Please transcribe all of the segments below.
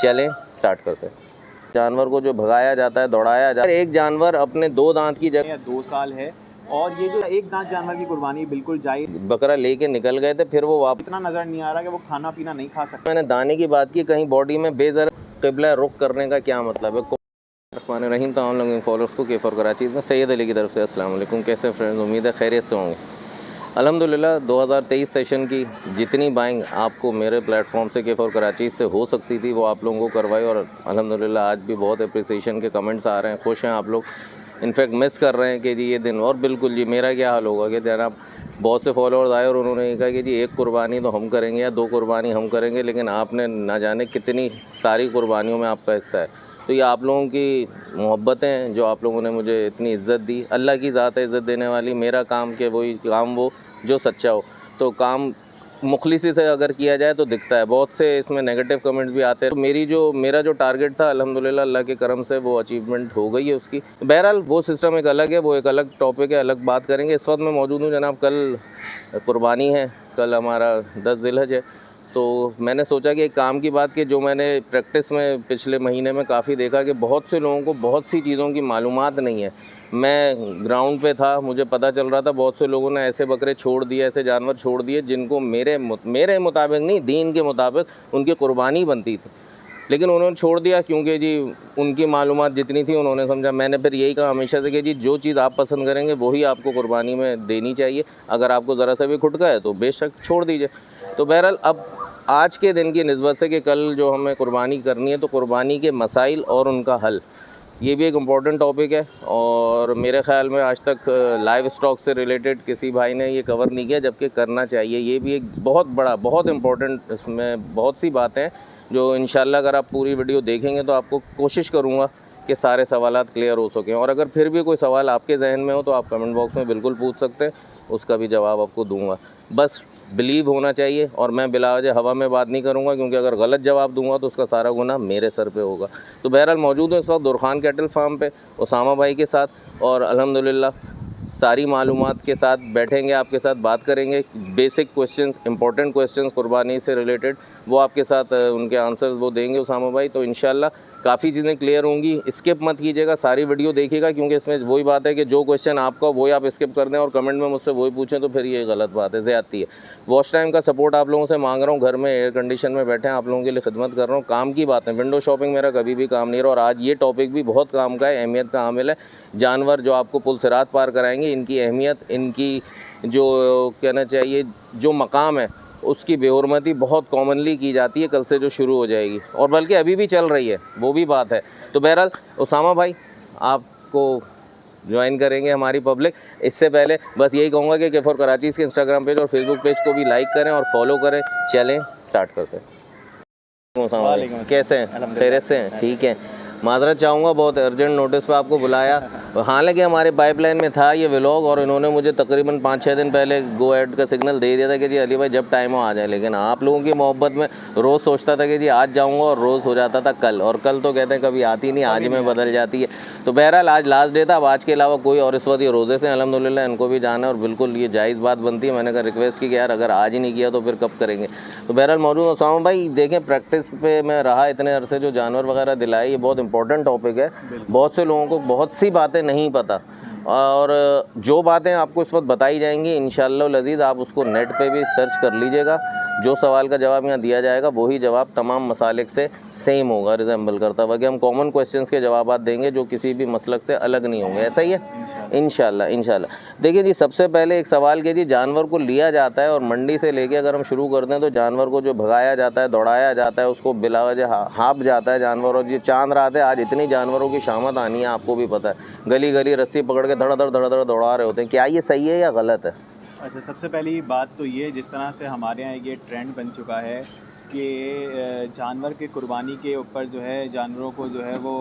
चलें स्टार्ट करते हैं। जानवर को जो भगाया जाता है, दौड़ाया जाता है, एक जानवर अपने 2 दांत की जगह 2 साल है और ये जो एक दांत जानवर की कुर्बानी बिल्कुल जायज़। बकरा लेके निकल गए थे, फिर वो वापस इतना नज़र नहीं आ रहा कि वो खाना पीना नहीं खा सकता। मैंने दाने की बात की, कहीं बॉडी में बेज़र क़िबला रुख करने का क्या मतलब है। रहीम तो हम लोग फॉलोअर्स को केफर कराची में सैयद अली की तरफ से अस्सलाम वालेकुम। कैसे फ्रेंड्स, उम्मीद है खैरियत से होंगे। अल्हम्दुलिल्लाह 2023 सेशन की जितनी बाइंग आपको मेरे प्लेटफॉर्म से केफर कराची से हो सकती थी वो आप लोगों को करवाई, और अल्हम्दुलिल्लाह आज भी बहुत अप्रिसिएशन के कमेंट्स आ रहे हैं, खुश हैं आप लोग। इनफैक्ट मिस कर रहे हैं कि जी ये दिन, और बिल्कुल जी मेरा क्या हाल होगा कि जनाब बहुत से फॉलोअर्स आए और उन्होंने कहा कि जी एक कुर्बानी तो हम करेंगे या 2 कुर्बानी हम करेंगे, लेकिन आपने ना जाने कितनी सारी कुर्बानियों में आपका हिस्सा है। तो ये आप लोगों की मोहब्बतें जो आप लोगों ने मुझे इतनी इज़्ज़त दी, अल्लाह की ज़ात है इज़्ज़त देने वाली। मेरा काम के वही काम वो जो सच्चा हो, तो काम मुखलिसी से अगर किया जाए तो दिखता है। बहुत से इसमें नेगेटिव कमेंट्स भी आते हैं, तो मेरा जो टारगेट था अल्हम्दुलिल्लाह अल्लाह के करम से वो अचीवमेंट हो गई है उसकी। बहरहाल वो सिस्टम एक अलग है, वो एक अलग टॉपिक है, अलग बात करेंगे। इस वक्त मैं मौजूद हूँ जनाब, कल कुर्बानी है, कल हमारा 10 ज़िलहज है। तो मैंने सोचा कि एक काम की बात कि जो मैंने प्रैक्टिस में पिछले महीने में काफ़ी देखा कि बहुत से लोगों को बहुत सी चीज़ों की मालूमात नहीं है। मैं ग्राउंड पे था, मुझे पता चल रहा था बहुत से लोगों ने ऐसे बकरे छोड़ दिए, ऐसे जानवर छोड़ दिए जिनको मेरे मुताबिक नहीं, दीन के मुताबिक उनकी कुर्बानी बनती थी, लेकिन उन्होंने छोड़ दिया क्योंकि जी उनकी मालूमात जितनी थी उन्होंने समझा। मैंने फिर यही कहा हमेशा से कि जी जो चीज़ आप पसंद करेंगे वही आपको कुर्बानी में देनी चाहिए। अगर आपको ज़रा सा भी खुटका है तो बेशक छोड़ दीजिए। तो बहरहाल अब आज के दिन की निस्बत से कि कल जो हमें कुर्बानी करनी है, तो कुर्बानी के मसाइल और उनका हल, ये भी एक इम्पॉर्टेंट टॉपिक है। और मेरे ख़्याल में आज तक लाइव स्टॉक से रिलेटेड किसी भाई ने ये कवर नहीं किया, जबकि करना चाहिए। ये भी एक बहुत बड़ा, बहुत इम्पॉर्टेंट, इसमें बहुत सी बातें हैं जो इंशाल्लाह अगर आप पूरी वीडियो देखेंगे तो आपको कोशिश करूँगा कि सारे सवालात क्लियर हो सकें। और अगर फिर भी कोई सवाल आपके जहन में हो तो आप कमेंट बॉक्स में बिल्कुल पूछ सकते हैं, उसका भी जवाब आपको दूंगा। बस बिलीव होना चाहिए, और मैं बिला वजह हवा में बात नहीं करूंगा, क्योंकि अगर गलत जवाब दूंगा तो उसका सारा गुनाह मेरे सर पे होगा। तो बहरहाल मौजूद है इस वक्त दुरखान कैटल फार्म पे उसामा भाई के साथ, और अल्हम्दुलिल्लाह सारी मालूमात के साथ बैठेंगे, आपके साथ बात करेंगे। बेसिक क्वेश्चंस, इंपॉर्टेंट क्वेश्चंस कुर्बानी से रिलेटेड, वो आपके साथ उनके आंसर्स वो देंगे उसामा भाई। तो इंशाल्लाह काफ़ी चीज़ें क्लियर होंगी। स्किप मत कीजिएगा, सारी वीडियो देखिएगा, क्योंकि इसमें वही बात है कि जो क्वेश्चन आपका वही आप स्किप कर दें और कमेंट में मुझसे वही पूछें, तो फिर ये गलत बात है, ज़्यादती है। वॉच टाइम का सपोर्ट आप लोगों से मांग रहा हूँ, घर में एयर कंडीशन में बैठे हैं, आप लोगों के लिए खिदमत कर रहा हूँ। काम की बात है, विंडो शॉपिंग मेरा कभी भी काम नहीं रहा, और आज ये टॉपिक भी बहुत काम का है, अहमियत का हामिल है। जानवर जो आपको पुल सिरात पार कराएंगे, इनकी अहमियत, इनकी जो कहना चाहिए जो मकाम है, उसकी बेहुरमती बहुत कॉमनली की जाती है, कल से जो शुरू हो जाएगी, और बल्कि अभी भी चल रही है, वो भी बात है। तो बहरहाल उसामा भाई आपको ज्वाइन करेंगे हमारी पब्लिक। इससे पहले बस यही कहूँगा कि केफर कराची इसके इंस्टाग्राम पेज और फेसबुक पेज को भी लाइक करें और फॉलो करें। चलें स्टार्ट करते हैं। उसामा भाई कैसे हैं, खैरियत से हैं? ठीक है। माजरत चाहूँगा, बहुत अर्जेंट नोटिस पे आपको बुलाया। हालांकि हमारे पाइपलाइन में था ये व्लॉग, और इन्होंने मुझे तकरीबन 5-6 दिन पहले गो एड का सिग्नल दे दिया था कि जी अली भाई जब टाइम हो आ जाए, लेकिन आप लोगों की मोहब्बत में रोज़ सोचता था कि जी आज जाऊँगा, और रोज़ हो जाता था कल, और कल तो कहते हैं कभी आती नहीं, आज में बदल जाती है। तो बहरहाल आज लास्ट डे था, अब आज के अलावा कोई, और इस वक्त ये रोज़े से अल्हम्दुलिल्लाह इनको भी जाना है, और बिल्कुल ये जायज़ बात बनती है। मैंने कहा रिक्वेस्ट की कि यार अगर आज ही नहीं किया तो फिर कब करेंगे। तो बहरहाल मौजूद उसामा भाई, देखें प्रैक्टिस पे मैं रहा इतने अरसे, जो जानवर वगैरह दिलाए, ये बहुत इंपॉर्टेंट टॉपिक है। बहुत से लोगों को बहुत सी बातें नहीं पता, और जो बातें आपको इस वक्त बताई जाएंगी इंशाअल्लाह लज़ीज़ आप उसको नेट पे भी सर्च कर लीजिएगा। जो सवाल का जवाब यहाँ दिया जाएगा वही जवाब तमाम मसालिक से सेम होगा, रिजेंबल करता हुआ, कि हम कॉमन क्वेश्चंस के जवाब देंगे जो किसी भी मसलक से अलग नहीं होंगे। ऐसा ही है इंशाअल्लाह। देखिए जी, सबसे पहले एक सवाल कि जी जानवर को लिया जाता है, और मंडी से लेके अगर हम शुरू करते हैं तो जानवर को जो भगाया जाता है, दौड़ाया जाता है, उसको बिला वजह हाँप जाता है जानवर। और ये चांद रात है, आज इतनी जानवरों की शामत आनी है, आपको भी पता है, गली गली रस्सी पकड़ के धड़ दौड़ा रहे होते हैं। क्या ये सही है या गलत है? अच्छा, सबसे पहली बात तो ये, जिस तरह से हमारे यहाँ ये ट्रेंड बन चुका है कि जानवर के कुर्बानी के ऊपर जो है जानवरों को जो है वो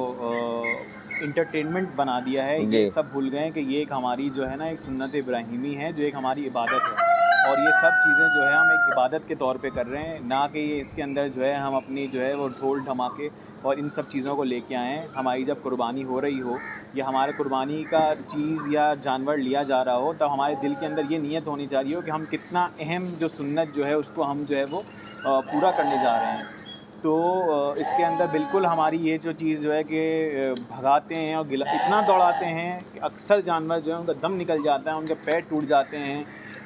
इंटरटेनमेंट बना दिया है। ये सब भूल गए हैं कि ये एक हमारी जो है ना एक सुन्नत इब्राहिमी है, जो एक हमारी इबादत है, और ये सब चीज़ें जो है हम एक इबादत के तौर पे कर रहे हैं, ना कि ये इसके अंदर जो है हम अपनी जो है वो ढोल धमाके और इन सब चीज़ों को लेके आए हैं। हमारी जब कुर्बानी हो रही हो या हमारे कुर्बानी का चीज़ या जानवर लिया जा रहा हो, तब हमारे दिल के अंदर ये नीयत होनी चाहिए हो कि हम कितना अहम जो सुन्नत जो है उसको हम जो है वो पूरा करने जा रहे हैं। तो इसके अंदर बिल्कुल हमारी ये जो चीज़ जो है कि भगाते हैं और इतना दौड़ाते हैं कि अक्सर जानवर जो है उनका दम निकल जाता है, उनके पैर टूट जाते हैं,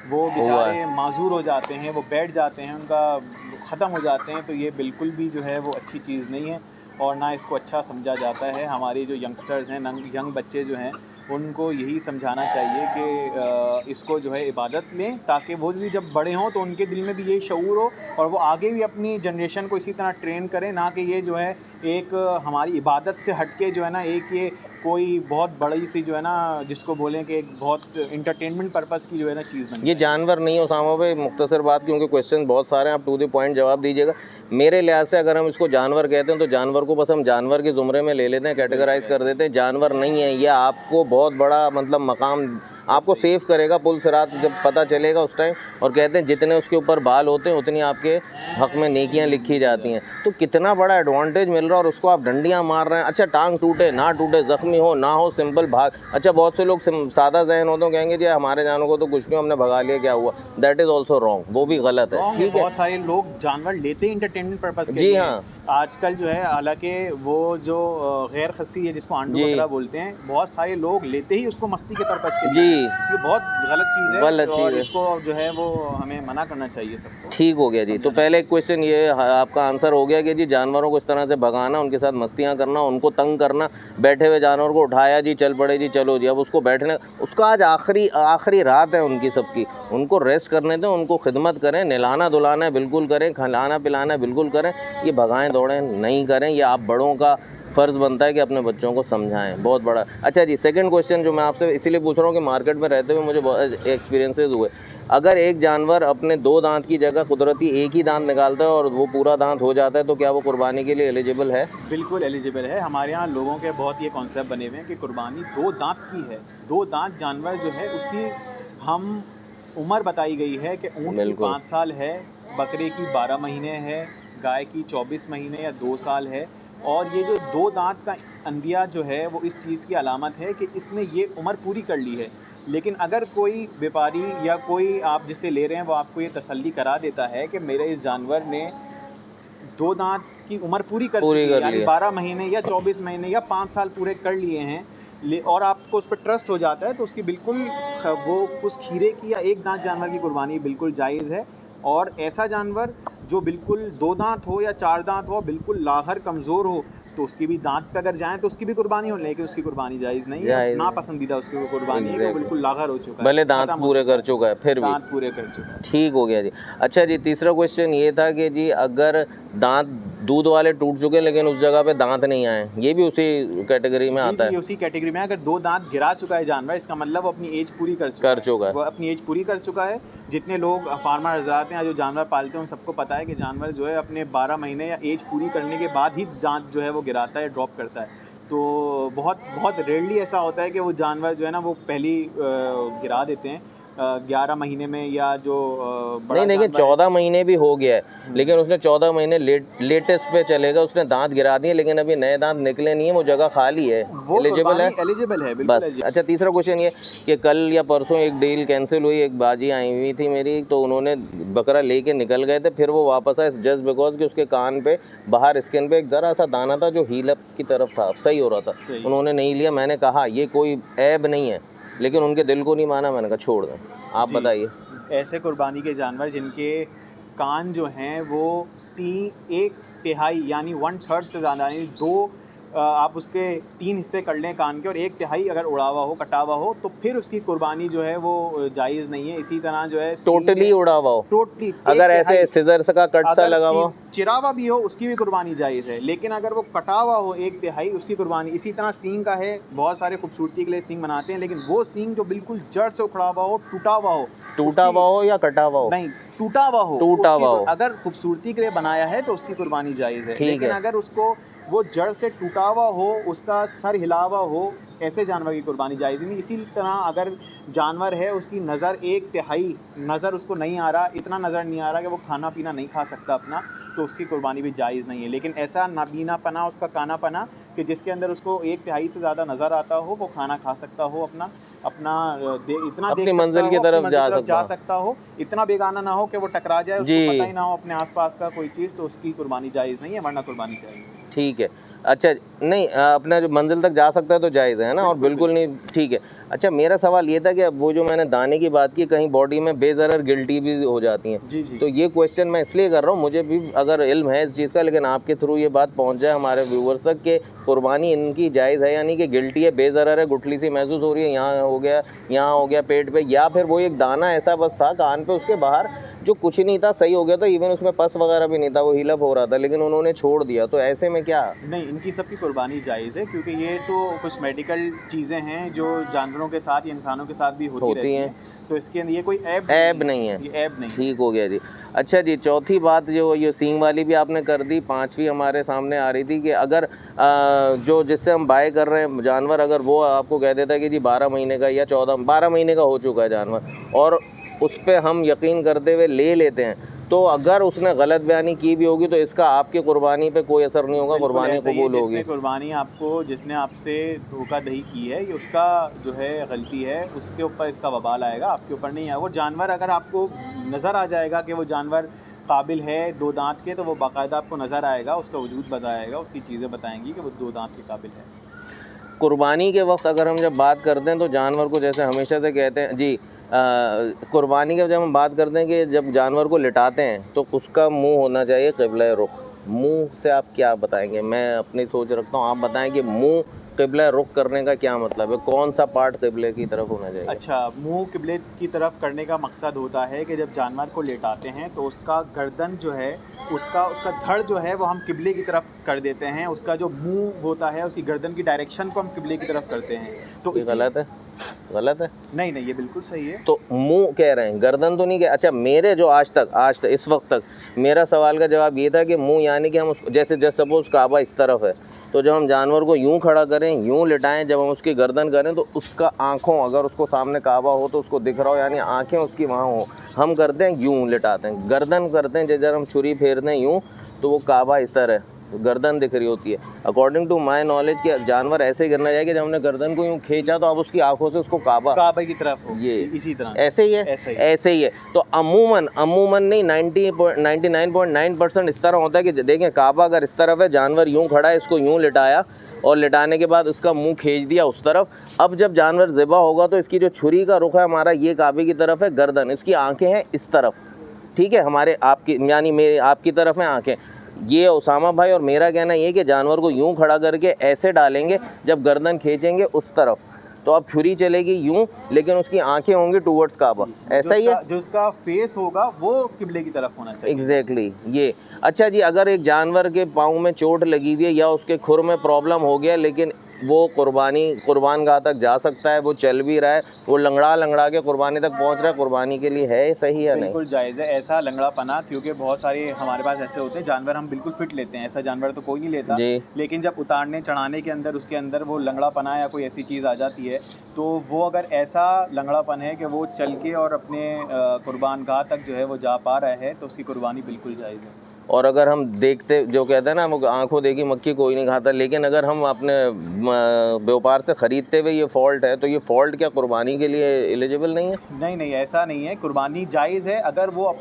वो हुआ है। बेचारे माजूर हो जाते हैं, वो बैठ जाते हैं, उनका ख़त्म हो जाते हैं। तो ये बिल्कुल भी जो है वो अच्छी चीज़ नहीं है और ना इसको अच्छा समझा जाता है। हमारे जो यंगस्टर्स हैं, यंग बच्चे जो हैं, उनको यही समझाना चाहिए कि इसको जो है इबादत लें, ताकि वो भी जब बड़े हों तो उनके दिल में भी ये शऊर हो और वो आगे भी अपनी जनरेशन को इसी तरह ट्रेन करें, ना कि ये जो है एक हमारी इबादत से हट के जो है ना एक ये कोई बहुत बड़ी सी जो है ना जिसको बोलें कि एक बहुत इंटरटेनमेंट पर्पज़ की जो है ना चीज़ बन ये जाए। जानवर नहीं हो सामा भाई, मुख्तसर बात, क्योंकि क्वेश्चन बहुत सारे हैं, आप टू द पॉइंट जवाब दीजिएगा। मेरे लिहाज से अगर हम इसको जानवर कहते हैं तो जानवर को बस हम जानवर के ज़ुमरे में ले लेते हैं, कैटेगराइज कर देते हैं। जानवर नहीं है ये, आपको बहुत बड़ा मतलब मकाम आपको सेव करेगा पुल सिरात जब पता चलेगा उस टाइम। और कहते हैं जितने उसके ऊपर बाल होते हैं उतनी आपके हक में नेकियां लिखी जाती हैं। तो कितना बड़ा एडवांटेज मिल रहा है और उसको आप डंडियां मार रहे हैं। अच्छा, टांग टूटे ना टूटे, ज़ख्मी हो ना हो, सिंपल भाग। अच्छा, बहुत से लोग सादा जहन होते हैं, कहेंगे जी हमारे जानवर को तो कुछ नहीं, हमने भगा लिया, क्या हुआ। दैट इज़ ऑल्सो रॉन्ग, वो भी गलत है। ठीक है, बहुत सारे लोग जानवर लेते हैं इंटरटेनमेंट पर्पज़ के जी लिए। हाँ, आजकल जो है हालांकि वो जो गैर खस्सी है जिसको आंडू जी बकरा बोलते हैं, बहुत सारे लोग लेते ही उसको मस्ती के पर्पज़ के लिए। जी, ये बहुत गलत चीज़ है गलत और चीज़ है। इसको जो है वो हमें मना करना चाहिए सबको। ठीक हो गया जी। तो पहले एक क्वेश्चन ये आपका आंसर हो गया कि जी जानवरों को इस तरह से भगाना, उनके साथ मस्तियाँ करना, उनको तंग करना, बैठे हुए जानवर को उठाया जी चल पड़े जी चलो जी, अब उसको बैठने, उसका आज आखिरी रात है उनकी सबकी, उनको रेस्ट करने दें, उनको खिदमत करें, नहलाना धुलाना है बिल्कुल करें, खिलाना पिलाना है बिल्कुल करें, ये भगाएं दौड़ें नहीं करें। ये आप बड़ों का फ़र्ज़ बनता है कि अपने बच्चों को समझाएं, बहुत बड़ा। अच्छा जी, सेकंड क्वेश्चन जो मैं आपसे इसीलिए पूछ रहा हूँ कि मार्केट में रहते हुए मुझे बहुत एक्सपीरियंसेस हुए। अगर एक जानवर अपने 2 दांत की जगह कुदरती एक ही दांत निकालता है और वो पूरा दांत हो जाता है, तो क्या वो कुर्बानी के लिए एलिजिबल है? बिल्कुल एलिजिबल है। हमारे यहाँ लोगों के बहुत ये कॉन्सेप्ट बने हुए हैं कि कुर्बानी 2 दाँत की है। 2 दाँत जानवर जो है उसकी हम उम्र बताई गई है कि ऊँट की बिल्कुल, 5 साल है, बकरे की 12 महीने है, गाय की 24 महीने या 2 साल है। और ये जो 2 दाँत का अंदिया जो है वो इस चीज़ की अलामत है कि इसने ये उम्र पूरी कर ली है। लेकिन अगर कोई व्यापारी या कोई आप जिससे ले रहे हैं वो आपको ये तसल्ली करा देता है कि मेरे इस जानवर ने 2 दाँत की उम्र पूरी कर पूरी चुकी है, कर यानी लिए। 12 महीने या 24 महीने या 5 साल पूरे कर लिए हैं, और आपको उस पर ट्रस्ट हो जाता है, तो उसकी बिल्कुल वो उस खीरे की या 1 दाँत जानवर की कुर्बानी बिल्कुल जायज़ है। और ऐसा जानवर जो बिल्कुल 2 दाँत हो या 4 दाँत हो, बिल्कुल लाग़र कमज़ोर हो, तो उसकी भी दाँत पे अगर जाएँ तो उसकी भी कुर्बानी हो, लेकिन उसकी कुर्बानी जायज़ नहीं है। जायज़ है, नापसंदीदा उसकी वो कुर्बानी है कि वो एग्ज़ैक्टली। बिल्कुल लाग़र हो चुका है, भले दांत ख़त्म हो पूरे चुका कर है, चुका है फिर भी। दाँत पूरे कर चुका है। ठीक हो गया जी। अच्छा जी, तीसरा क्वेश्चन ये था कि जी अगर दांत दूध वाले टूट चुके हैं लेकिन उस जगह पे दांत नहीं आए, ये भी उसी कैटेगरी में आता जी, है? उसी कैटेगरी में है। अगर 2 दाँत गिरा चुका है जानवर, इसका मतलब वो अपनी एज पूरी कर चुका कर है। चुका है। वो अपनी एज पूरी कर चुका है। जितने लोग फार्मर हज़रात हैं या जो जानवर पालते हैं, उन सबको पता है कि जानवर जो है अपने 12 महीने या एज पूरी करने के बाद ही दाँत जो है वो गिराता है, ड्रॉप करता है। तो बहुत बहुत रेयरली ऐसा होता है कि वो जानवर जो है ना वो पहले ही गिरा देते हैं। 11 महीने में या जो नहीं बड़ा देखिए, जानवर है। 14 महीने भी हो गया है, लेकिन उसने 14 महीने लेटेस्ट पे चलेगा, उसने दांत गिरा दिए लेकिन अभी नए दांत निकले नहीं है, वो जगह खाली है, वो एलिजिबल है? कुर्बानी एलिजिबल है, बिल्कुल बस। अच्छा, तीसरा क्वेश्चन ये कि कल या परसों एक डील कैंसिल हुई, एक बाजी आई हुई थी मेरी, तो उन्होंने बकरा लेके निकल गए थे, फिर वो वापस आए जस्ट बिकॉज कि उसके कान पे बाहर स्किन पे एक ज़रा सा दाना था जो हील अप की तरफ था, सही हो रहा था। सही। उन्होंने नहीं लिया, मैंने कहा ये कोई ऐब नहीं है, लेकिन उनके दिल को नहीं माना, मैंने कहा छोड़ दें। आप जी, बताइए। ऐसे कुर्बानी के जानवर जिनके कान जो हैं वो 1/3 यानी 1/3 से ज़्यादा, यानी 2 आप उसके 3 हिस्से कर लें कान के और 1/3 अगर उड़ा हुआ हो, कटा हुआ हो, तो फिर उसकी कुर्बानी जो है वो जायज़ नहीं है। इसी तरह जो है टोटली उड़ा हुआ हो, टोटली अगर ऐसे 1/3 सिजर का कट सा अगर लगा हुआ, चिरा हुआ भी हो उसकी भी कुर्बानी जायज़ है। लेकिन अगर वो कटा हुआ हो 1/3 उसकी कुर्बानी, इसी तरह सींग का है, बहुत सारे खूबसूरती के लिए सींग बनाते हैं, लेकिन वो सींग जो बिल्कुल जड़ से उखड़ा हुआ हो, टूटा हुआ हो, टूटा हुआ हो या कटा हुआ हो, नहीं टूटा हुआ हो, टूटा हुआ हो, अगर खूबसूरती के लिए बनाया है तो उसकी कुर्बानी जायज़ है। ठीक लेकिन है। अगर उसको वो जड़ से टूटा हुआ हो, उसका सर हिला हुआ हो, ऐसे जानवर की कुर्बानी जायज़ नहीं। इसी तरह अगर जानवर है उसकी नज़र 1/3 नज़र उसको नहीं आ रहा, इतना नज़र नहीं आ रहा कि वो खाना पीना नहीं खा सकता अपना, तो उसकी कुर्बानी भी जायज़ नहीं है। लेकिन ऐसा नाबीनापना, उसका कानापना कि जिसके अंदर उसको 1/3 से ज़्यादा नज़र आता हो, वो खाना खा सकता हो, अपना इतना अपनी देख मंजिल सकता की हो, तरफ अपनी मंजिल की तरफ जा जा सकता हो, इतना बेगाना ना हो कि वो टकरा जाए, उसको जी। पता ही ना हो अपने आसपास का कोई चीज़, तो उसकी कुर्बानी जायज़ नहीं है, वरना कुर्बानी चाहिए। ठीक है। अच्छा नहीं अपना जो मंजिल तक जा सकता है तो जायज़ है ना, और बिल्कुल नहीं, ठीक है। अच्छा मेरा सवाल ये था कि वो जो मैंने दाने की बात की, कहीं बॉडी में बेज़रर गिल्टी भी हो जाती हैं, जी, जी। तो ये क्वेश्चन मैं इसलिए कर रहा हूँ, मुझे भी अगर इल्म है इस चीज़ का, लेकिन आपके थ्रू ये बात पहुँच जाए हमारे व्यूवर्स तक कि कुर्बानी इनकी जायज़ है, यानी कि गिल्टी है, बेज़रर है, गुठली सी महसूस हो रही है, यहाँ हो गया पेट पे, या फिर वो एक दाना ऐसा बस था कान पे, उसके बाहर जो कुछ नहीं था, सही हो गया था, इवन उसमें पस वगैरह भी नहीं था, वो हील अप हो रहा था, लेकिन उन्होंने छोड़ दिया, तो ऐसे में क्या? नहीं, इनकी सबकी कुर्बानी जायज़ है, क्योंकि ये तो कुछ मेडिकल चीज़ें हैं जो जानवरों के साथ या इंसानों के साथ भी होती रहती हैं, तो इसके अंदर ये कोई ऐब नहीं है, ये ऐब नहीं है। ठीक हो गया जी। अच्छा जी, चौथी बात जो ये सींग वाली भी आपने कर दी, पांचवी हमारे सामने आ रही थी कि अगर जो जिससे हम बाय कर रहे हैं जानवर, अगर वो आपको कह देता है कि जी 12 महीने का या 12 महीने का हो चुका है जानवर, और उस पर हम यकीन करते हुए ले लेते हैं, तो अगर उसने गलत बयानी की भी होगी तो इसका आपके कुर्बानी पे कोई असर नहीं होगा, बिल्कुल कुर्बानी ऐसा ही है, कबूल होगी। जिसने आपसे धोखाधड़ी की है, ये उसका जो है गलती है, उसके ऊपर इसका वबाल आएगा, आपके ऊपर नहीं आएगा। वो जानवर अगर आपको नज़र आ जाएगा कि वो जानवर काबिल है 2 दांत के, तो वो बाकायदा आपको नज़र आएगा, उसका वजूद बताएगा, उसकी चीज़ें बताएंगी कि वो 2 दांत के काबिल है। कुर्बानी के वक्त अगर हम जब बात करते हैं तो जानवर को, जैसे हमेशा से कहते हैं जी, कुर्बानी के जब हम बात करते हैं कि जब जानवर को लिटाते हैं तो उसका मुंह होना चाहिए क़िबला रुख। मुंह से आप क्या बताएंगे? मैं अपनी सोच रखता हूँ, आप बताएं कि मुंह क़िबला रुख करने का क्या मतलब है, कौन सा पार्ट क़िबले की तरफ होना चाहिए? अच्छा, मुँह क़िबले की तरफ करने का मकसद होता है कि जब जानवर को लेटाते हैं तो उसका गर्दन जो है, उसका उसका धड़ जो है वो हम क़िबले की तरफ कर देते हैं, उसका जो मुँह होता है, उसकी गर्दन की डायरेक्शन को हम क़िबले की तरफ करते हैं। तो ये गलत है? गलत है? नहीं, नहीं, ये बिल्कुल सही है। तो मुंह कह रहे हैं, गर्दन तो नहीं कह। अच्छा मेरे जो आज तक इस वक्त तक मेरा सवाल का जवाब ये था कि मुंह यानी कि हम उस जैसे सपोज़ काबा इस तरफ है, तो जब हम जानवर को यूं खड़ा करें, यूं लिटाएं, जब हम उसकी गर्दन करें तो उसका आँखों, अगर उसको सामने काबा हो तो उसको दिख रहा हो, यानी आँखें उसकी वहाँ हो। हम करते हैं यूं लिटाते हैं, गर्दन करते हैं, जैसे हम छुरी फेरते हैं यूं, तो वो काबा इस तरह है, गर्दन दिख रही होती है। अकॉर्डिंग टू माय नॉलेज कि जानवर ऐसे गिरना चाहिए कि जब हमने गर्दन को यूं खींचा तो अब उसकी आंखों से उसको काबा की तरफ हो, ये इसी तरह ऐसे ही है, ऐसे ही है। तो अमूमन नहीं, 99.9% इस तरह होता है कि देखें काबा अगर इस तरफ है, जानवर यूं खड़ा है, इसको यूं लिटाया और लिटाने के बाद उसका मुंह खींच दिया उस तरफ। अब जब जानवर ज़िबा होगा तो इसकी जो छुरी का रुख है हमारा, ये काबे की तरफ है, गर्दन, इसकी आंखें हैं इस तरफ, ठीक है, हमारे आपकी यानी मेरे आपकी तरफ हैं आंखें। ये उसामा भाई और मेरा कहना ये कि जानवर को यूं खड़ा करके ऐसे डालेंगे, जब गर्दन खींचेंगे उस तरफ, तो अब छुरी चलेगी यूं, लेकिन उसकी आंखें होंगी टूवर्ड्स काबा, ऐसा ही है। जो उसका फेस होगा वो क़िबले की तरफ होना चाहिए। एग्जैक्टली ये। अच्छा जी, अगर एक जानवर के पाँव में चोट लगी हुई है या उसके खुर में प्रॉब्लम हो गया, लेकिन वो कुर्बानगाह तक जा सकता है, वो चल भी रहा है, वो लंगड़ा के कुर्बानी तक पहुंच रहा है, कुर्बानी के लिए है सही या नहीं? बिल्कुल जायज़ है ऐसा लंगड़ापना, क्योंकि बहुत सारे हमारे पास ऐसे होते हैं जानवर, हम बिल्कुल फिट लेते हैं, ऐसा जानवर तो कोई नहीं लेता, लेकिन जब उतारने चढ़ाने के अंदर उसके अंदर वो लंगड़ापना या कोई ऐसी चीज़ आ जाती है, तो वो अगर ऐसा लंगड़ापन है कि वो चल के और अपने कुर्बानगाह तक जो है वो जा पा रहा है, तो उसकी कुर्बानी बिल्कुल जायज़ है। और अगर हम देखते, जो कहते हैं ना, हम आंखों देखी मक्खी कोई नहीं खाता, लेकिन अगर हम अपने व्यापार से ख़रीदते हुए ये फॉल्ट है, तो ये फॉल्ट क्या कुर्बानी के लिए एलिजिबल नहीं है? नहीं, नहीं, ऐसा नहीं है, कुर्बानी जायज़ है अगर वो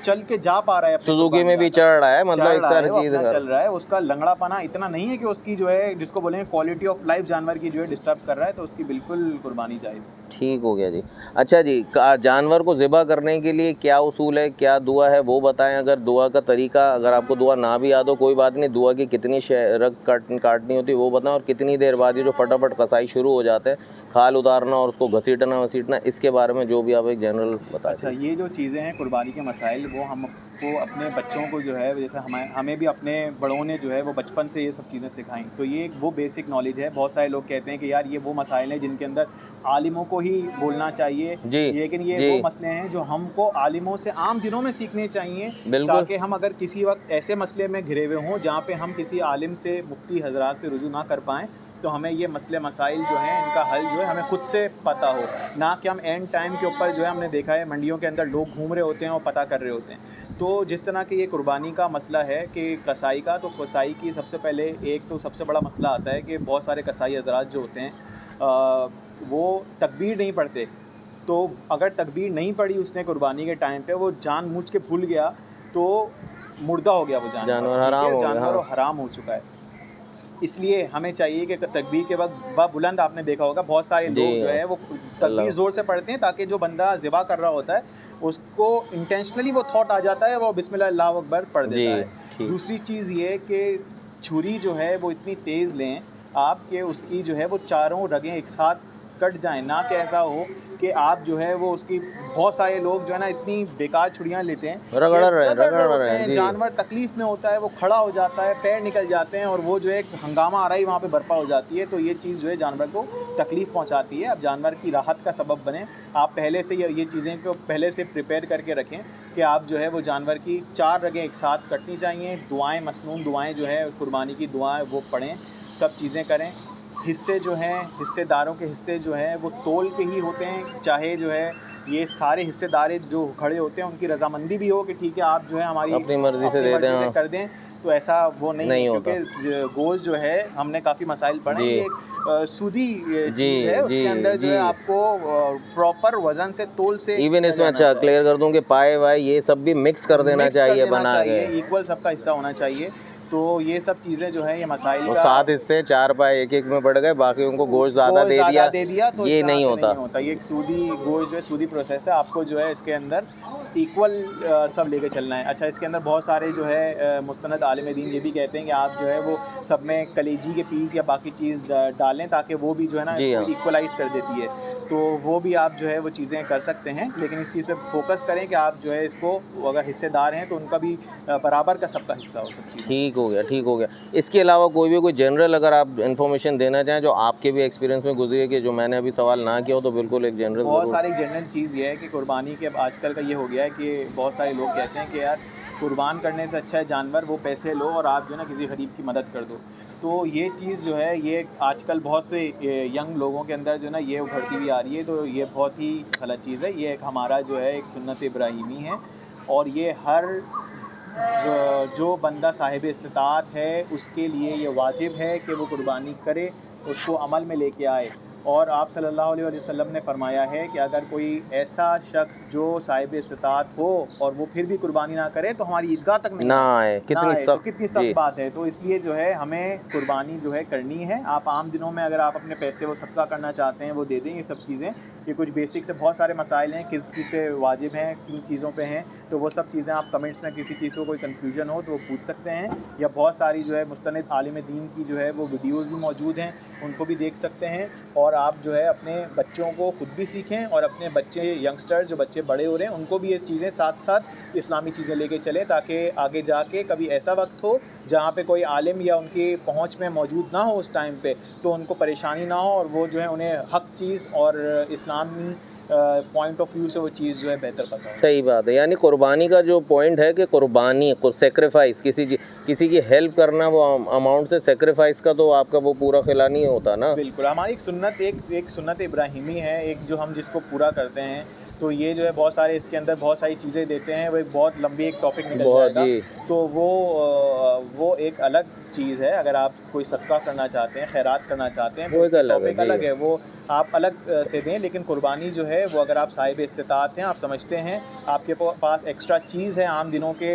चल के जा पा रहा है, सुजुकी में भी चढ़ रहा है, मतलब एक सारी चीज़ चल रहा है, उसका लंगड़ापना इतना नहीं है कि उसकी जो है, जिसको बोलेंगे क्वालिटी ऑफ लाइफ जानवर की जो है डिस्टर्ब कर रहा है, तो उसकी बिल्कुल कुर्बानी जायज़ है। ठीक हो गया जी। अच्छा जी, जानवर को ज़िबा करने के लिए क्या उसूल है, क्या दुआ है, वो बताएं। अगर दुआ का तरीका, अगर आपको दुआ ना भी याद हो कोई बात नहीं, दुआ की कितनी रग काटनी होती है वो बताएं, और कितनी देर बाद ये जो फटाफट कसाई शुरू हो जाते हैं, खाल उतारना और उसको घसीटना, इसके बारे में जो भी आप एक जनरल बताएं। अच्छा, ये जो चीज़ें हैं कुर्बानी के मसाइल, वो हमको अपने बच्चों को जो है, जैसे हमें भी अपने बड़ों ने जो है वो बचपन से ये सब चीज़ें सिखाई, तो ये वो बेसिक नॉलेज है। बहुत सारे लोग कहते हैं कि यार ये वो मसाइल हैं जिनके अंदर आलिमों को ही बोलना चाहिए, लेकिन ये वो मसले हैं जो हमको आलिमों से आम दिनों में सीखने चाहिए, ताकि हम अगर किसी वक्त ऐसे मसले में घिरे हुए हों जहाँ पे हम किसी आलिम से, मुफ्ती हजरात से रुजू ना कर पाएँ, तो हमें ये मसले मसाइल जो हैं इनका हल जो है हमें खुद से पता हो, ना कि हम एंड टाइम के ऊपर जो है, हमने देखा है मंडियों के अंदर लोग घूम रहे होते हैं और पता कर रहे होते हैं, तो जिस तरह की ये कुर्बानी का मसला है कि कसाई का, तो कसाई की सबसे पहले एक तो सबसे बड़ा मसला आता है कि बहुत सारे कसाई हजरात जो होते हैं वो तकबीर नहीं पढ़ते। तो अगर तकबीर नहीं पढ़ी उसने कुर्बानी के टाइम पे, वो जानबूझ के भूल गया तो मुर्दा हो गया वो जानवर, जानवर हराम हो गया, जानवर हाँ। हराम हो चुका है। इसलिए हमें चाहिए कि तकबीर के वक्त बुलंद, आपने देखा होगा बहुत सारे जी लोग जो है वो अल्लाह तकबीर ज़ोर से पढ़ते हैं ताकि जो बंदा ज़िबा कर रहा होता है उसको इंटेंशनली वो थॉट आ जाता है, वो बिस्मिल्लाह अल्लाहु अकबर पढ़ जी देता है। ठीक। दूसरी चीज़ ये कि छुरी जो है वो इतनी तेज़ लें आप कि उसकी जो है वो चारों रगें एक साथ कट जाएं, ना कि ऐसा हो कि आप जो है वो उसकी, बहुत सारे लोग जो है ना इतनी बेकार छुरियाँ लेते हैं कि रगड़ रहे रगड़ होते हैं हैं, जी। जानवर तकलीफ़ में होता है, वो खड़ा हो जाता है, पैर निकल जाते हैं और वो जो है एक हंगामा आ रहा ही वहाँ पे बर्पा हो जाती है। तो ये चीज़ जो है जानवर को तकलीफ़ पहुँचाती है। अब जानवर की राहत का सबब बने, आप पहले से ये चीज़ें को पहले से प्रिपेयर करके रखें कि आप जो है वो जानवर की 4 रगें एक साथ कटनी चाहिए। दुआएँ, मसनून दुआएँ जो है कुर्बानी की दुआएँ वो पढ़ें, सब चीज़ें करें। हिस्से जो हैं, हिस्सेदारों के हिस्से जो हैं वो तोल के ही होते हैं, चाहे जो है ये सारे हिस्सेदार जो खड़े होते हैं उनकी रजामंदी भी हो कि ठीक है आप जो है हमारी अपनी मर्ज़ी से अपनी दे दें, मर्ज़ी से हाँ। कर दें, तो ऐसा वो नहीं है, नहीं होता। क्योंकि गोश्त जो है हमने काफ़ी मसाइल पढ़े हैं, जी ये एक सूदी जी चीज़ है, जी उसके अंदर जो जी। है आपको प्रॉपर वज़न से तोल से इवन किया इसमें जाना अच्छा होता है। क्लियर कर दूं कि पाए वाए ये सब भी मिक्स कर देना मिक्स कर चाहिए देना बना के। चाहिए, इक्वल सबका हिस्सा होना चाहिए। तो ये सब चीज़ें जो है ये मसाइल वो का, 7 हिस्से 4 पाए एक एक में बढ़ गए, बाकी उनको गोश्त ज़्यादा गोश्त दे ज़्यादा दिया, दे दिया तो इस ये तरह नहीं से होता। नहीं होता। ये एक सूदी गोश्त जो है सूदी प्रोसेस है, आपको जो है इसके अंदर इक्वल सब लेके चलना है। अच्छा, इसके अंदर बहुत सारे जो है मुस्तनद आलिम दीन ये भी कहते हैं कि आप जो है वो सब में कलेजी के पीस या बाकी चीज़ डालें ताकि वो भी जो है ना जी इसको हाँ। इक्वलाइज़ कर देती है। तो वो भी आप जो है वो चीज़ें कर सकते हैं, लेकिन इस चीज़ पे फ़ोकस करें कि आप जो है इसको, अगर हिस्सेदार हैं तो उनका भी बराबर का सबका हिस्सा हो सब चीज़ों में। ठीक हो गया, ठीक हो गया। इसके अलावा कोई जनरल अगर आप इन्फॉर्मेशन देना चाहें जो आपके भी एक्सपीरियंस में गुजरी है कि जो मैंने अभी सवाल ना किया हो, तो बिल्कुल एक जनरल बहुत ज़रूर। सारी जनरल चीज़ ये है कि कुर्बानी के अब आजकल का ये हो गया है कि बहुत सारे लोग कहते हैं कि यार कुर्बान करने से अच्छा है जानवर, वो पैसे लो और आप जो है ना किसी गरीब की मदद कर दो। तो ये चीज़ जो है ये आजकल बहुत से यंग लोगों के अंदर जो है ना ये उभरती हुई आ रही है, तो ये बहुत ही गलत चीज़ है। ये एक हमारा जो है एक सुन्नत इब्राहीमी है और ये हर जो बंदा साहिब इस्तिताअत है उसके लिए ये वाजिब है कि वो कुर्बानी करे, उसको अमल में लेके आए। और आप सल्लल्लाहु अलैहि वसल्लम ने फरमाया है कि अगर कोई ऐसा शख्स जो साहिब इस्तिताअत हो और वो फिर भी कुर्बानी ना करे तो हमारी ईदगाह तक नहीं ना आए, आए, ना कितनी आए, तो सख्त। कितनी जी सख्त बात है। तो इसलिए जो है हमें कुर्बानी जो है करनी है। आप आम दिनों में अगर आप अपने पैसे वो सदका करना चाहते हैं वो दे दें। ये सब चीज़ें, ये कुछ बेसिक से बहुत सारे मसाइल हैं, किस चीज़ पे वाजिब हैं, किन चीज़ों पे हैं, तो वो सब चीज़ें आप कमेंट्स में किसी चीज़ को कोई कन्फ्यूजन हो तो वो पूछ सकते हैं, या बहुत सारी जो है मुस्तनद आलिम दीन की जो है वो वीडियोज़ भी मौजूद हैं, उनको भी देख सकते हैं। और आप जो है अपने बच्चों को खुद भी सीखें और अपने बच्चे यंगस्टर जो बच्चे बड़े हो रहे हैं उनको भी ये चीज़ें साथ साथ इस्लामी चीज़ें लेके चलें, ताकि आगे जाके कभी ऐसा वक्त हो जहाँ पे कोई आलिम या उनकी पहुँच में मौजूद ना हो उस टाइम पे, तो उनको परेशानी ना हो और वो जो है उन्हें हक चीज़ और इस्लामी पॉइंट ऑफ व्यू से वो चीज़ जो है बेहतर पता हो। सही बात है। यानी कुर्बानी का जो पॉइंट है कि कुर्बानी को सेक्रीफाइस, किसी की हेल्प करना, वो अमाउंट से सेक्रीफाइस का तो आपका वो पूरा खिला नहीं होता ना। बिल्कुल, हमारी एक सुन्नत इब्राहिमी है, एक जो हम जिसको पूरा करते हैं। तो ये जो है बहुत सारे इसके अंदर बहुत सारी चीज़ें देते हैं, वो एक बहुत लंबी एक टॉपिक निकल बहुत जाएगा। जी। तो वो एक अलग चीज़ है। अगर आप कोई सदका करना चाहते हैं, खैरात करना चाहते हैं, वो तो एक उसकी अलग है टॉपिक जी। अलग है, वो आप अलग से दें। लेकिन कुर्बानी जो है वो अगर आप साहिब इस्तिताअत हैं, आप समझते हैं, आपके पास एक्स्ट्रा चीज़ है आम दिनों के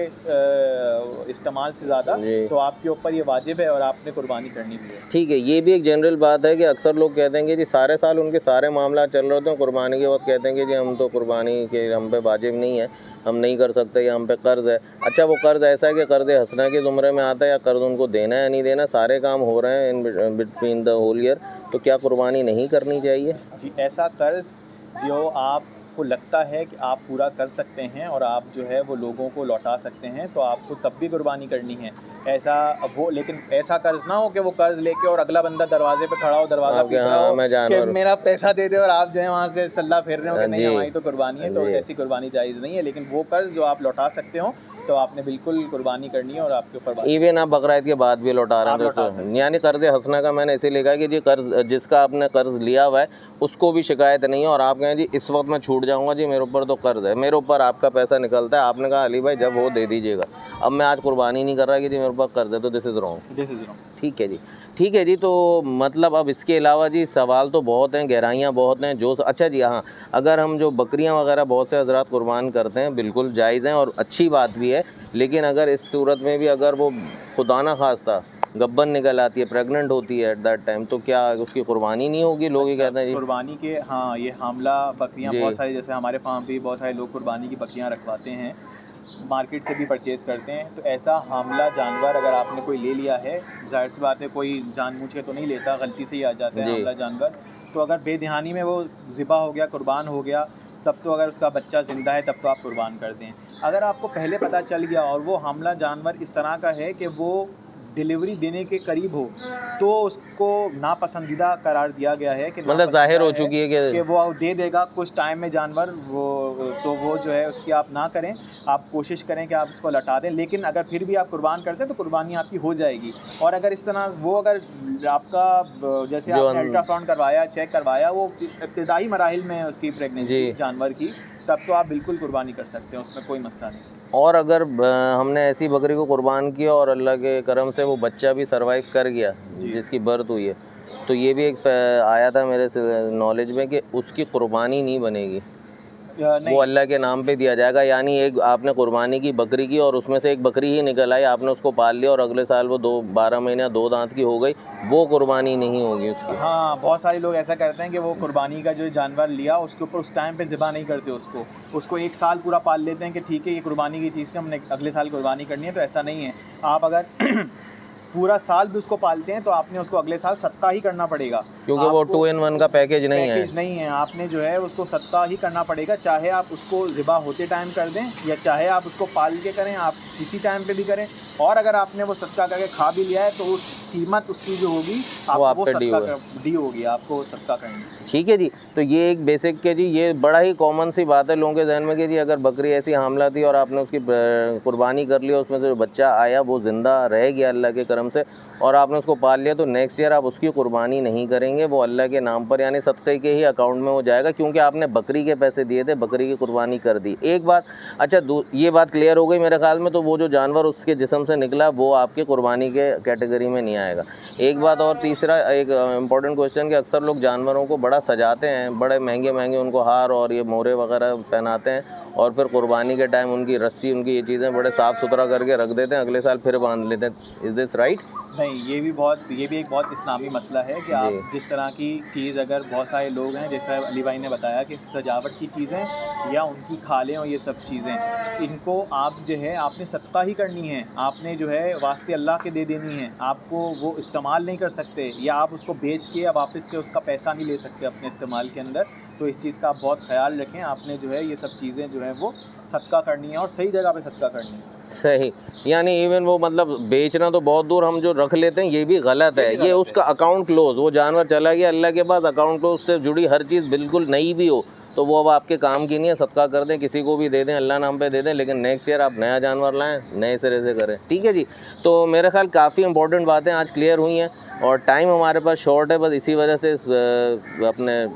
इस्तेमाल से ज़्यादा, जी तो आपके ऊपर ये वाजिब है और आपने कुर्बानी करनी भी है। ठीक है। ये भी एक जनरल बात है कि अक्सर लोग कहते हैं कि जी सारे साल उनके सारे मामला चल रहे होते हैं, कुर्बानी के वक्त कहते हैं कि जी हम तो कुर्बानी के हम पे वाजिब नहीं है, हम नहीं कर सकते, या हम पे कर्ज़ है। अच्छा, वो कर्ज़ ऐसा है कि कर्ज़ हसना के ज़ुमरे में आता है, या कर्ज़ उनको देना है या नहीं देना, सारे काम हो रहे हैं in between the whole year, तो क्या कुर्बानी नहीं करनी चाहिए? जी, ऐसा कर्ज़ जो आपको लगता है कि आप पूरा कर सकते हैं और आप जो है वो लोगों को लौटा सकते हैं, तो आपको तब भी कुर्बानी करनी है। लेकिन ऐसा कर्ज़ ना हो कि वो कर्ज़ लेके और अगला बंदा दरवाज़े पे खड़ा हो, दरवाज़ा आपके पीट रहा हाँ हो मैं कि जानवर। मेरा पैसा दे दे और आप जो है वहाँ से सल्ला फेर रहे हो कि नहीं जी हमारी तो कुर्बानी है, तो जी ऐसी कुर्बानी जायज़ नहीं है। लेकिन वो कर्ज़ जो आप लौटा सकते हो तो आपने बिल्कुल कुर्बानी करनी है और आपके ऊपर बात। इवन आप बकरा ईद के बाद भी लौटा रहे आप हैं लौटा दोस्तों, सकते यानी कर्ज हंसना का मैंने इसीलिए कहा कि जी कर्ज जिसका आपने कर्ज लिया हुआ है उसको भी शिकायत नहीं है, और आप कहें जी इस वक्त मैं छूट जाऊंगा जी मेरे ऊपर तो कर्ज है, मेरे ऊपर आपका पैसा निकलता है, आपने कहा अली भाई जब वो दे दीजिएगा, अब मैं आज कुर्बानी नहीं कर रहा कि जी मेरे ऊपर कर्ज है, तो this is wrong. This is wrong. ठीक है जी, ठीक है जी। तो मतलब अब इसके अलावा जी सवाल तो बहुत हैं, गहराइयाँ बहुत हैं जो अच्छा जी हाँ, अगर हम जो बकरियां वगैरह बहुत से हजरात कुर्बान करते हैं बिल्कुल जायज़ हैं और अच्छी बात भी है, लेकिन अगर इस सूरत में भी अगर वो खुदा ना खास्ता गब्बन निकल आती है, प्रेग्नेंट होती है एट दैट टाइम, तो क्या उसकी कुर्बानी नहीं होगी? लोग ये कहते हैं जी कुर्बानी के, हाँ, ये हामला बकरियां जी बहुत सारी, जैसे हमारे फार्म पे भी बहुत सारे लोग कुर्बानी की बकरियां रखवाते हैं, मार्केट से भी परचेज़ करते हैं। तो ऐसा हामला जानवर अगर आपने कोई ले लिया है, जाहिर सी बात है कोई जानबूझ के तो नहीं लेता, गलती से ही आ जाता है जी हामला जानवर। तो अगर बेध्यानी में वो ज़िबा हो गया, कुर्बान हो गया, तब तो अगर उसका बच्चा ज़िंदा है तब तो आप कुर्बान कर दें। अगर आपको पहले पता चल गया और वो हामला जानवर इस तरह का है कि वो डिलीवरी देने के करीब हो, तो उसको नापसंदीदा करार दिया गया है कि मतलब जाहिर हो नापसंदीदा चुकी है कि कि वो दे देगा कुछ टाइम में जानवर, तो वो जो है उसकी आप ना करें, आप कोशिश करें कि आप उसको लौटा दें। लेकिन अगर फिर भी आप कुर्बान करते हैं तो कुर्बानी आपकी हो जाएगी। और अगर इस तरह वो अगर आपका जैसे जो आपने अल्ट्रासाउंड करवाया, चेक करवाया, वो इब्तिदाई मराहिल में है उसकी जी। प्रेगनेंसी जानवर की, तब तो आप बिल्कुल कुर्बानी कर सकते हैं, उसमें कोई मसला नहीं। और अगर हमने ऐसी बकरी को कुर्बान किया और अल्लाह के करम से वो बच्चा भी सरवाइव कर गया जी। जिसकी बर्थ हुई है, तो ये भी एक आया था मेरे नॉलेज में कि उसकी कुर्बानी नहीं बनेगी, वो नहीं, अल्लाह के नाम पे दिया जाएगा। यानी एक आपने कुर्बानी की बकरी की और उसमें से एक बकरी ही निकल आई, आपने उसको पाल लिया और अगले साल वो 12 महीने 2 दांत की हो गई, वो कुर्बानी नहीं होगी उसकी। हाँ, बहुत सारे लोग ऐसा करते हैं कि वो कुर्बानी का जो जानवर लिया उसके ऊपर उस टाइम पे ज़िबा नहीं करते उसको 1 साल पूरा पाल लेते हैं कि ठीक है ये कुर्बानी की चीज़ से हमने अगले साल कुर्बानी करनी है। तो ऐसा नहीं है। आप अगर पूरा साल भी उसको पालते हैं तो आपने उसको अगले साल सदका ही करना पड़ेगा, क्योंकि वो 2 in 1 का पैकेज नहीं है। पैकेज नहीं है। आपने जो है उसको सदका ही करना पड़ेगा, चाहे आप उसको ज़िबा होते टाइम कर दें या चाहे आप उसको पाल के करें, आप किसी टाइम पे भी करें। और अगर आपने वो सदका करके खा भी लिया है तो उस कीमत उसकी जो होगी आपको आप वो पे डी सदका दी होगी, आपको सदका करनी। ठीक है जी। तो ये एक बेसिक के जी, ये बड़ा ही कॉमन सी बात है लोगों के जहन में कि जी अगर बकरी ऐसी हामला थी और आपने उसकी कुर्बानी कर लिया, उसमें से जो बच्चा आया वो ज़िंदा रह गया अल्लाह के करम से और आपने उसको पाल लिया, तो नेक्स्ट ईयर आप उसकी कुर्बानी नहीं करेंगे, वो अल्लाह के नाम पर यानी सदक़े के ही अकाउंट में हो जाएगा, क्योंकि आपने बकरी के पैसे दिए थे, बकरी की कुर्बानी कर दी। एक बात अच्छा, ये बात क्लियर हो गई मेरे ख्याल में। तो वो जो जानवर उसके जिस्म से निकला वो आपके कुर्बानी के कैटेगरी में नहीं आएगा। एक बात और, तीसरा एक इम्पॉर्टेंट क्वेश्चन कि अक्सर लोग जानवरों को बड़ा सजाते हैं, बड़े महंगे महंगे उनको हार और ये मोहरे वगैरह पहनाते हैं और फिर कुर्बानी के टाइम उनकी रस्सी, उनकी ये चीज़ें बड़े साफ़ सुथरा करके रख देते हैं, अगले साल फिर बांध लेते हैं। Is this right? नहीं, ये भी एक बहुत इस्लामी मसला है कि आप जिस तरह की चीज़, अगर बहुत सारे लोग हैं जैसा अली भाई ने बताया कि सजावट की चीज़ें या उनकी खालें और ये सब चीज़ें, इनको आप जो है आपने सदका ही करनी है, आपने जो है वास्ते अल्लाह के दे देनी है, आपको वो इस्तेमाल नहीं कर सकते या आप उसको बेच के या वापस से उसका पैसा नहीं ले सकते अपने इस्तेमाल के अंदर। तो इस चीज़ का आप बहुत ख्याल रखें, आपने जो है ये सब चीज़ें जो है वो सदका करनी है और सही जगह पे सदका करनी है। सही, यानी इवन वो मतलब बेचना तो बहुत दूर, हम जो रख लेते हैं ये भी गलत है। ये उसका अकाउंट क्लोज, वो जानवर चला गया अल्लाह के पास, अकाउंट क्लोज से जुड़ी हर चीज़ बिल्कुल नई भी हो तो वो अब आपके काम की नहीं है। सदका कर दें, किसी को भी दे दें, अल्लाह नाम पे दे दें, लेकिन नेक्स्ट ईयर आप नया जानवर लाएं, नए सिरे से करें। ठीक है जी। तो मेरे ख्याल काफ़ी इंपॉर्टेंट बातें आज क्लियर हुई हैं और टाइम हमारे पास शॉर्ट है, बस इसी वजह से अपने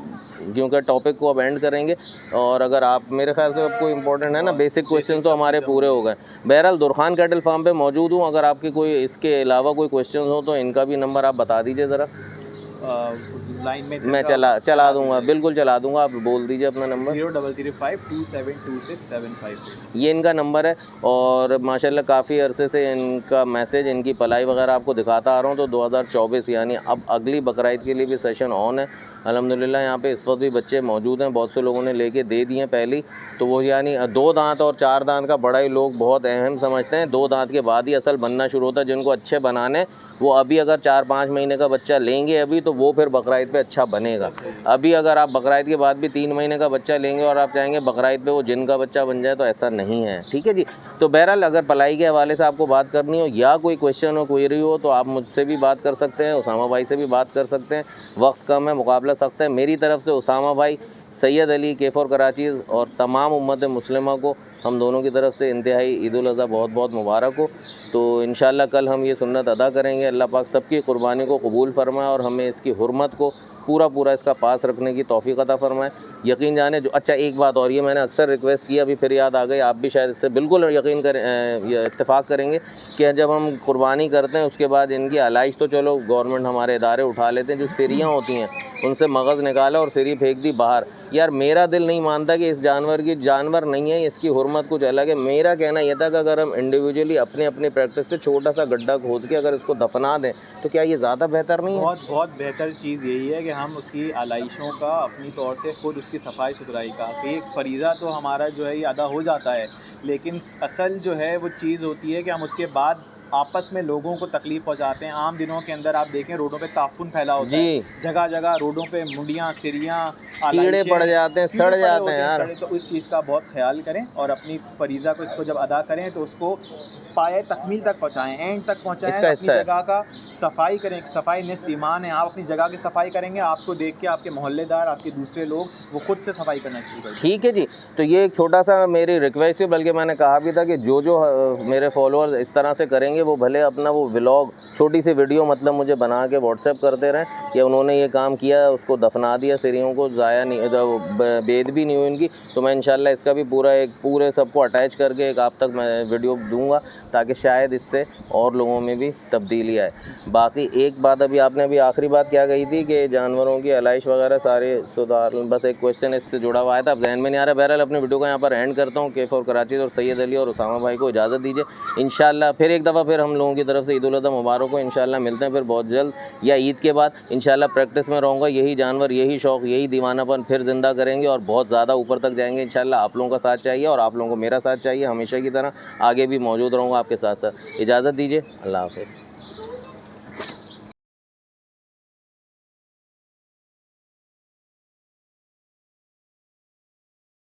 क्योंकि टॉपिक को अब एंड करेंगे। और अगर आप, मेरे ख्याल से अब कोई इंपॉर्टेंट है ना, बेसिक क्वेश्चन तो हमारे पूरे हो गए। बहरहाल दुरखान कैटल फार्म पे मौजूद हूँ, अगर आपके कोई इसके अलावा कोई क्वेश्चन हो तो इनका भी नंबर आप बता दीजिए ज़रा। लाइन में मैं चला दूँगा, बिल्कुल चला दूँगा, आप बोल दीजिए अपना नंबर। 0335272675। ये इनका नंबर है और माशाल्लाह काफ़ी अरसे से इनका मैसेज, इनकी पलाई वगैरह आपको दिखाता आ रहा हूँ। तो 2024 यानी अब अगली बकरा ईद के लिए भी सेशन ऑन है अल्हम्दुलिल्लाह। यहाँ पे इस वक्त भी बच्चे मौजूद हैं, बहुत से लोगों ने लेके दे दिए हैं पहली। तो वो यानी 2 दांत और 4 दांत का बड़ा ही लोग बहुत अहम समझते हैं, 2 दांत के बाद ही असल बनना शुरू होता है। जिनको अच्छे बनाने वो अभी अगर 4-5 महीने का बच्चा लेंगे अभी, तो वो फिर बकरा ईद पे अच्छा बनेगा। अभी अगर आप बकरा ईद के बाद भी 3 महीने का बच्चा लेंगे और आप चाहेंगे बकरा ईद पे वो जिन का बच्चा बन जाए, तो ऐसा नहीं है। ठीक है जी। तो बहरहाल अगर पलाई के हवाले से आपको बात करनी हो या कोई क्वेश्चन हो, क्वेरी हो, तो आप मुझसे भी बात कर सकते हैं, उसामा भाई से भी बात कर सकते हैं। वक्त कम है, मुकाबला सख्त है। मेरी तरफ से उसामा भाई सैयद अली K4 कराची और तमाम उम्मत मुस्लिमा को हम दोनों की तरफ से इंतहाई ईद उल अज़हा बहुत बहुत मुबारक हो। तो इंशाअल्लाह कल हम ये सुन्नत अदा करेंगे। अल्लाह पाक सबकी क़ुरबानी को कबूल फ़रमाए और हमें इसकी हुर्मत को पूरा इसका पास रखने की तौफ़ीक़ अता फ़रमाए। यकीन जाने जो अच्छा एक बात और, ये मैंने अक्सर रिक्वेस्ट की, अभी फिर याद आ गई, आप भी शायद इससे बिल्कुल यकीन करें, इत्तेफ़ाक करेंगे कि जब हम कुर्बानी करते हैं उसके बाद इनकी आलाइश तो चलो गवर्नमेंट हमारे इदारे उठा लेते हैं, जो सिरियाँ होती हैं उनसे मगज़ निकाला और सिरी फेंक दी बाहर। यार मेरा दिल नहीं मानता कि इस जानवर की, जानवर नहीं है, इसकी हुर्मत कुछ अलग है। मेरा कहना यह था कि अगर हम इंडिविजुअली अपनी अपनी प्रैक्टिस से छोटा सा गड्ढा खोद के अगर इसको दफना दें तो क्या ये ज़्यादा बेहतर नहीं है? बहुत बेहतर चीज़ यही है कि हम उसकी आलाइशों का अपनी तौर से खुद उसकी सफाई सुथराई का, कि एक फ़रीज़ा तो हमारा जो है ये अदा हो जाता है, लेकिन असल जो है वो चीज़ होती है कि हम उसके बाद आपस में लोगों को तकलीफ़ पहुँचाते हैं। आम दिनों के अंदर आप देखें रोडों पे ताफ़ुन फैला होता है, जी, जगह जगह रोडों पे मुंडियाँ, सिरियाँ, कीड़े पड़ जाते हैं, कीड़े सड़ पड़े जाते होते हैं हैं यार। सड़े। तो इस चीज़ का बहुत ख्याल करें और अपनी फ़रीज़ा को इसको जब अदा करें तो उसको पाए तकमील तक पहुँचाएँ, एंड तक पहुँचाएँ। इसका अपनी हिस्सा है। जगह का सफाई करें, सफाई निस्फ़ ईमान है। आप अपनी जगह की सफाई करेंगे, आपको देख के आपके मोहल्लेदार, आपके दूसरे लोग वो खुद से सफाई करना शुरू कर देंगे। ठीक है जी, तो ये एक छोटा सा मेरी रिक्वेस्ट थी, बल्कि मैंने कहा भी था कि जो मेरे फॉलोअर्स इस तरह से करेंगे वो भले अपना वो व्लॉग, छोटी सी वीडियो मतलब मुझे बना के व्हाट्सएप करते रहें कि उन्होंने ये काम किया, उसको दफना दिया, सिरियों को ज़ाया नहीं, बेद भी नहीं हुई उनकी। तो मैं इंशाल्लाह इसका भी पूरे सबको अटैच करके एक आप तक मैं वीडियो दूँगा, ताकि शायद इससे और लोगों में भी तब्दीली आए। बाकी एक बात आपने अभी आखिरी बात क्या कही थी कि जानवरों की आलाइश वगैरह सारे सुधार, बस एक क्वेश्चन इससे जुड़ा हुआ आया था, अब जहन में नहीं आ रहा। बहरहाल अपने वीडियो को यहाँ पर एंड करता हूँ। K4 कराची और सैयद अली और उसामा भाई को इजाज़त दीजिए। इंशाल्लाह फिर एक दफ़ा फिर हम लोगों की तरफ से ईद उल अज़हा मुबारक हो। इंशाल्लाह मिलते हैं फिर बहुत जल्द, या ईद के बाद इंशाल्लाह प्रैक्टिस में रहूँगा। यही जानवर, यही शौक़, यही दीवानापन फिर ज़िंदा करेंगे और बहुत ज़्यादा ऊपर तक जाएंगे इंशाल्लाह। आप लोगों का साथ चाहिए और आप लोगों को मेरा साथ चाहिए। हमेशा की तरह आगे भी मौजूद रहूँगा आपके साथ साथ। इजाज़त दीजिए, अल्लाह हाफ़िज़।